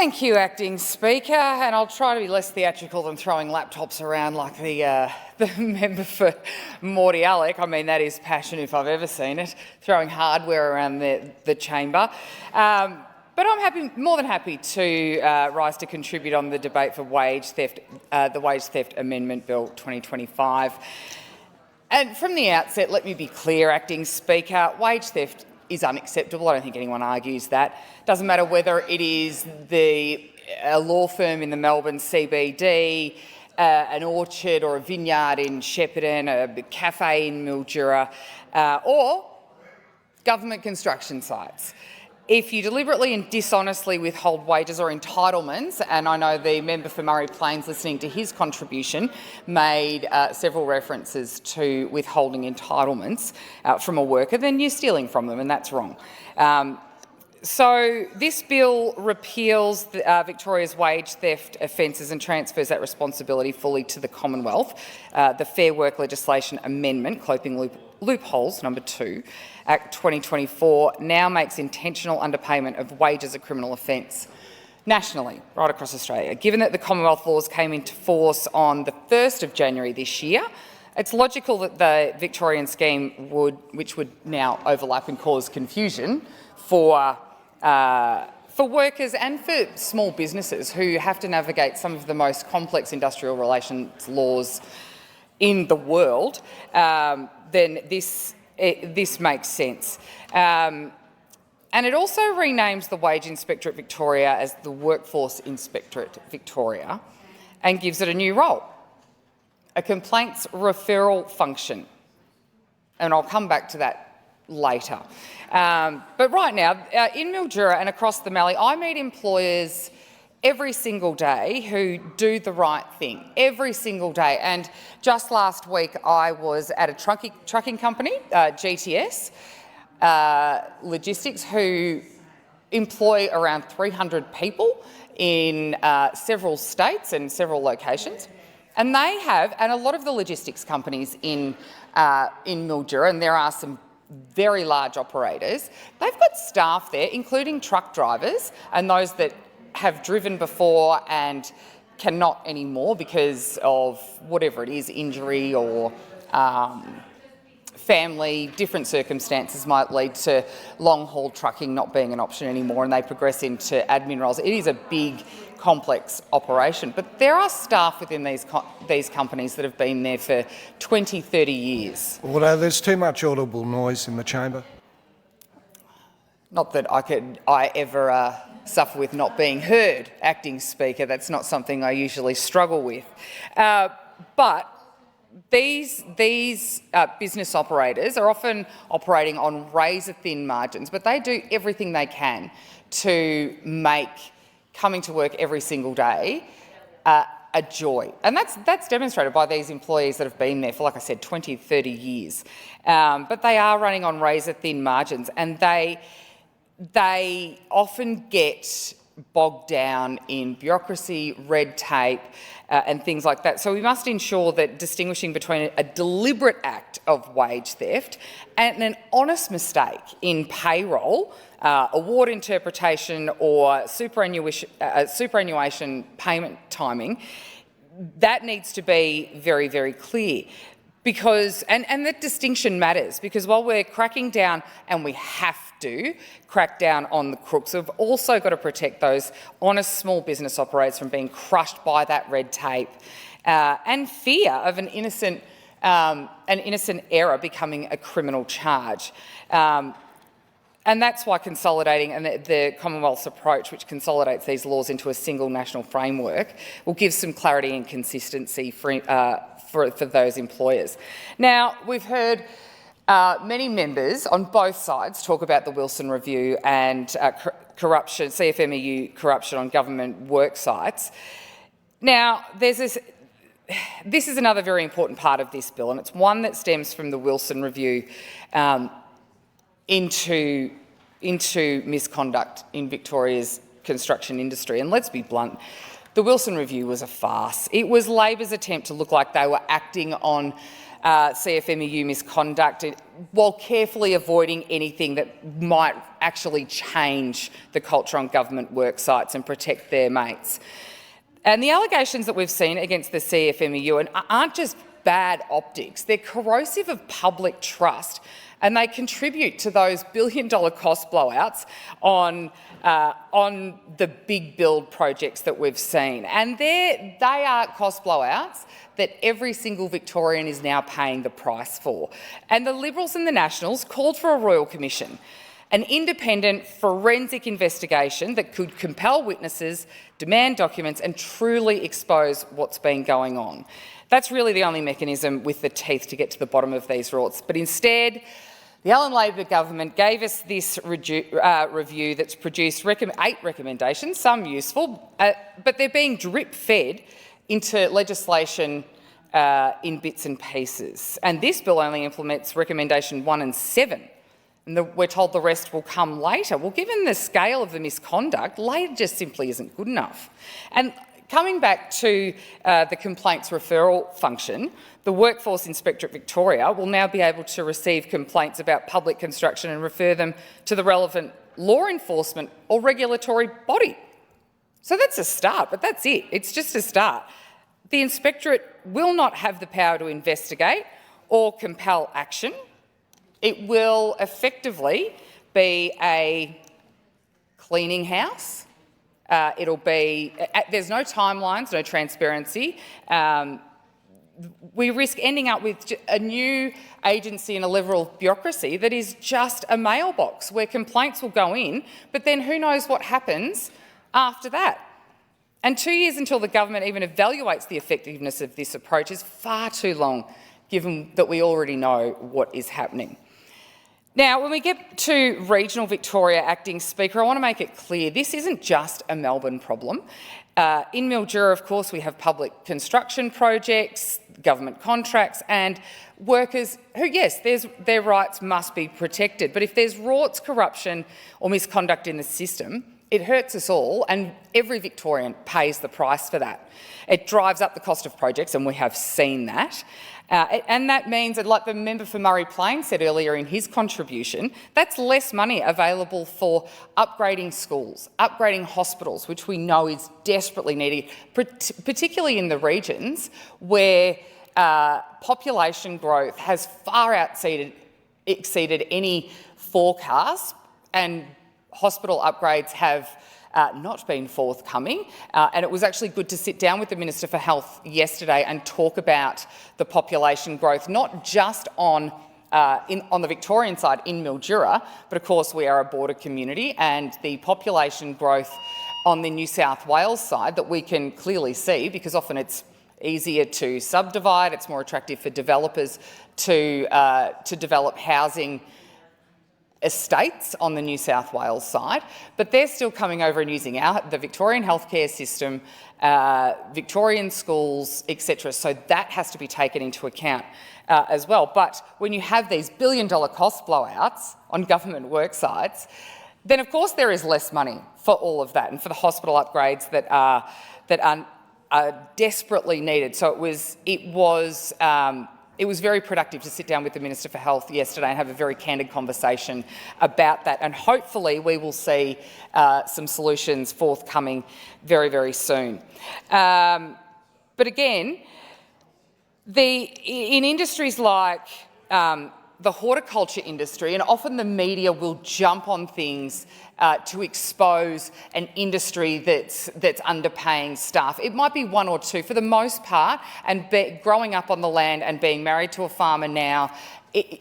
Thank you, Acting Speaker, and I'll try to be less theatrical than throwing laptops around like the member for Morty Alec. I mean, that is passion if I've ever seen it, throwing hardware around the chamber. But I'm more than happy to rise to contribute on the debate for wage theft, the Wage Theft Amendment Bill 2025. And from the outset, let me be clear, Acting Speaker, wage theft is unacceptable. I don't think anyone argues that. Doesn't matter whether it is a law firm in the Melbourne CBD, an orchard or a vineyard in Shepparton, a cafe in Mildura, or government construction sites. If you deliberately and dishonestly withhold wages or entitlements, and I know the member for Murray Plains listening to his contribution made several references to withholding entitlements from a worker, then you're stealing from them, and that's wrong. So this bill repeals Victoria's wage theft offences and transfers that responsibility fully to the Commonwealth. The Fair Work Legislation Amendment, Coping Loopholes, number 2, Act 2024, now makes intentional underpayment of wages a criminal offence nationally, right across Australia. Given that the Commonwealth laws came into force on the 1st of January this year, it's logical that the Victorian scheme which would now overlap and cause confusion for workers and for small businesses who have to navigate some of the most complex industrial relations laws in the world, then this makes sense. And it also renames the Wage Inspectorate Victoria as the Workforce Inspectorate Victoria and gives it a new role, a complaints referral function. And I'll come back to that later. But right now, in Mildura and across the Mallee, I meet employers every single day who do the right thing, every single day. And just last week, I was at a trucking company, GTS Logistics, who employ around 300 people in several states and several locations. And they have, and a lot of the logistics companies in Mildura, and there are some very large operators, they've got staff there, including truck drivers and those that have driven before and cannot anymore because of whatever it is, injury or family, different circumstances might lead to long-haul trucking not being an option anymore, and they progress into admin roles. It is a big, complex operation, but there are staff within these companies that have been there for 20, 30 years. Although there's too much audible noise in the chamber. Not that I ever suffer with not being heard, Acting Speaker. That's not something I usually struggle with. But these business operators are often operating on razor-thin margins, but they do everything they can to make coming to work every single day a joy. And that's demonstrated by these employees that have been there for, like I said, 20, 30 years. But they are running on razor-thin margins, and they often get bogged down in bureaucracy, red tape, and things like that. So we must ensure that distinguishing between a deliberate act of wage theft and an honest mistake in payroll, award interpretation or superannuation payment timing, that needs to be very, very clear. Because, and that distinction matters, because while we're cracking down, and we have to crack down on the crooks, we've also got to protect those honest small business operators from being crushed by that red tape and fear of an innocent error becoming a criminal charge. And that's why consolidating, and the Commonwealth's approach, which consolidates these laws into a single national framework, will give some clarity and consistency for those employers. Now, we've heard many members on both sides talk about the Wilson Review and corruption, CFMEU corruption on government work sites. Now, this is another very important part of this bill, and it's one that stems from the Wilson Review into misconduct in Victoria's construction industry. And let's be blunt, the Wilson Review was a farce. It was Labor's attempt to look like they were acting on CFMEU misconduct, while carefully avoiding anything that might actually change the culture on government work sites and protect their mates. And the allegations that we've seen against the CFMEU aren't just bad optics, they're corrosive of public trust, and they contribute to those billion-dollar cost blowouts on the big build projects that we've seen. And they are cost blowouts that every single Victorian is now paying the price for. And the Liberals and the Nationals called for a Royal Commission, an independent forensic investigation that could compel witnesses, demand documents and truly expose what's been going on. That's really the only mechanism with the teeth to get to the bottom of these rorts. But instead, the Allan Labor government gave us this review that's produced 8 recommendations, some useful, but they're being drip-fed into legislation in bits and pieces. And this bill only implements recommendation 1 and 7. And we're told the rest will come later. Well, given the scale of the misconduct, later just simply isn't good enough. And coming back to the complaints referral function, the Workforce Inspectorate Victoria will now be able to receive complaints about public construction and refer them to the relevant law enforcement or regulatory body. So that's a start, but that's it. It's just a start. The Inspectorate will not have the power to investigate or compel action. It will effectively be a cleaning house. It'll be, there's no timelines, no transparency. We risk ending up with a new agency and a level of bureaucracy that is just a mailbox where complaints will go in, but then who knows what happens after that. And 2 years until the government even evaluates the effectiveness of this approach is far too long, given that we already know what is happening. Now, when we get to regional Victoria, Acting Speaker, I want to make it clear this isn't just a Melbourne problem. In Mildura, of course, we have public construction projects, government contracts and workers who, yes, their rights must be protected. But if there's rorts, corruption or misconduct in the system, it hurts us all, and every Victorian pays the price for that. It drives up the cost of projects, and we have seen that. And that means, like the member for Murray Plains said earlier in his contribution, that's less money available for upgrading schools, upgrading hospitals, which we know is desperately needed, particularly in the regions where population growth has far exceeded any forecast, and hospital upgrades have not been forthcoming. And it was actually good to sit down with the Minister for Health yesterday and talk about the population growth, not just on the Victorian side in Mildura, but of course we are a border community, and the population growth on the New South Wales side that we can clearly see, because often it's easier to subdivide, it's more attractive for developers to develop housing estates on the New South Wales side, but they're still coming over and using the Victorian healthcare system, Victorian schools, etc. So that has to be taken into account as well. But when you have these billion-dollar cost blowouts on government work sites, then of course there is less money for all of that and for the hospital upgrades that are desperately needed. So it was very productive to sit down with the Minister for Health yesterday and have a very candid conversation about that, and hopefully we will see some solutions forthcoming very, very soon. But again, in industries like the horticulture industry, and often the media will jump on things to expose an industry that's underpaying staff. It might be one or two for the most part, and growing up on the land and being married to a farmer now, it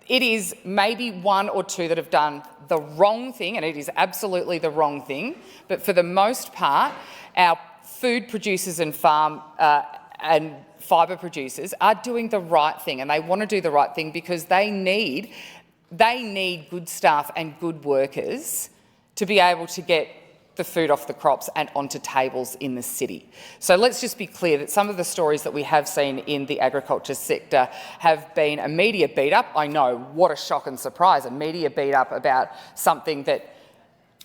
is maybe one or two that have done the wrong thing, and it is absolutely the wrong thing, but for the most part, our food producers and and fibre producers are doing the right thing, and they want to do the right thing because they need good staff and good workers to be able to get the food off the crops and onto tables in the city. So let's just be clear that some of the stories that we have seen in the agriculture sector have been a media beat-up. I know, what a shock and surprise, a media beat-up about something that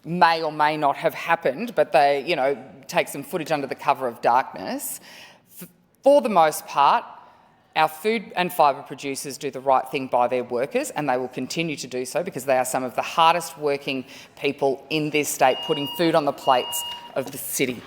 may or may not have happened, but they, take some footage under the cover of darkness. For the most part, Our food and fibre producers do the right thing by their workers, and they will continue to do so because they are some of the hardest working people in this state, putting food on the plates of the city.